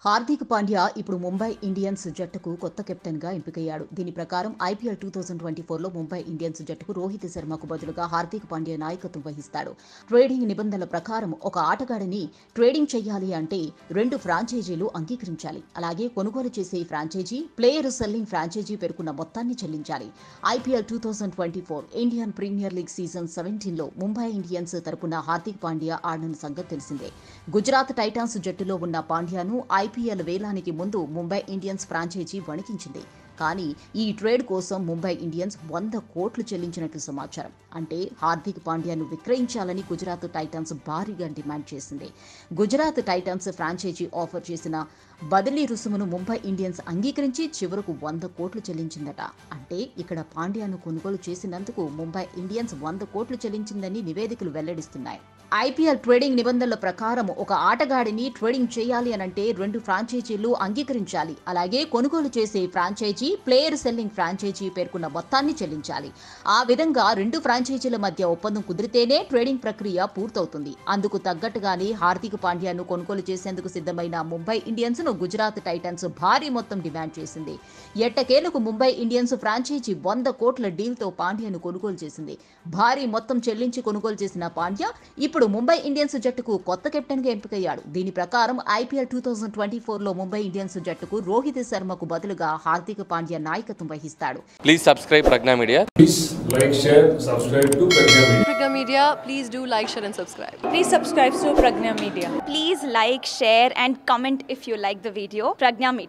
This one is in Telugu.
హార్దిక్ పాండ్యా ఇప్పుడు ముంబై ఇండియన్స్ జట్టుకు కొత్త కెప్టెన్గా ఎంపికయ్యాడు. దీని ప్రకారం ఐపీఎల్ 2024లో ముంబై ఇండియన్స్ జట్టుకు రోహిత్ శర్మకు బదులుగా హార్దిక్ పాండ్యా నాయకత్వం వహిస్తాడు. ట్రేడింగ్ నిబంధనల ప్రకారం ఒక ఆటగాడిని ట్రేడింగ్ చేయాలి అంటే 2 ఫ్రాంచైజీలు అంగీకరించాలి. అలాగే కొనుగోలు చేసే ఫ్రాంచైజీ ప్లేయర్ సెల్లింగ్ ఫ్రాంచైజీ పేర్కొన్న మొత్తాన్ని చెల్లించాలి. IPL 2024 Indian premier league season 17లో ముంబై ఇండియన్స్ తరపున హార్దిక్ పాండ్యా ఆడిన సంగతి తెలిసిందే. గుజరాత్ టైటాన్స్ జట్టులో ఉన్న పాండ్యాను ఐపీఎల్ వేలానికి ముందు ముంబై ఇండియన్స్ ఫ్రాంచైజీ వణికించింది. కానీ ఈ ట్రేడ్ కోసం ముంబై ఇండియన్స్ 100 కోట్లు చెల్లించినట్లు సమాచారం. అంటే హార్దిక్ పాండ్యాను విక్రయించాలని గుజరాత్ టైటన్స్ భారీగా డిమాండ్ చేసింది. గుజరాత్ టైటన్స్ ఫ్రాంచైజీ ఆఫర్ చేసిన బదిలీ రుసుమును ముంబై ఇండియన్స్ అంగీకరించి చివరకు 100 కోట్లు చెల్లించిందట. అంటే ఇక్కడ పాండ్యాను కొనుగోలు చేసినందుకు ముంబై ఇండియన్స్ 100 కోట్లు చెల్లించిందని నివేదికలు వెల్లడిస్తున్నాయి. ఐపీఎల్ ట్రేడింగ్ నిబంధనల ప్రకారం ఒక ఆటగాడిని ట్రేడింగ్ చేయాలి అనంటే 2 ఫ్రాంచైజీలు అంగీకరించాలి. అలాగే కొనుగోలు చేసే ఫ్రాంచైజీ ప్లేయర్ సెల్లింగ్ ఫ్రాంచైజీ పేర్కొన్న మొత్తాన్ని చెల్లించాలి. ఆ విధంగా 2 ఫ్రాంచైజీల మధ్య ఒప్పందం కుదిరితేనే ట్రేడింగ్ ప్రక్రియ పూర్తవుతుంది. అందుకు తగ్గట్టుగానే హార్దిక్ పాండ్యాను కొనుగోలు చేసేందుకు సిద్ధమైన ముంబై ఇండియన్స్ ను గుజరాత్ టైటన్స్ భారీ మొత్తం డిమాండ్ చేసింది. ఎట్టకేలకు ముంబై ఇండియన్స్ ఫ్రాంచైజీ 100 కోట్ల డీల్తో పాండ్యాను కొనుగోలు చేసింది. భారీ మొత్తం చెల్లించి కొనుగోలు చేసిన పాండ్యా ఇప్పుడు ముంబై ఇండియన్స్ జట్టుకు కొత్త కెప్టెన్గా ఎంపికయ్యాడు. దీని ప్రకారం ఐపీఎల్ 2024లో ముంబై ఇండియన్స్ జట్టుకు రోహిత్ శర్మకు బదులుగా హార్దిక్ పాండ్యా నాయకత్వం వహిస్తాడు. Please subscribe Pragna Media. Please like, share, subscribe to Pragna Media. Pragna Media, please do like, share and subscribe. Please subscribe to Pragna Media. Please like, share and comment if you like the video. Pragna Media.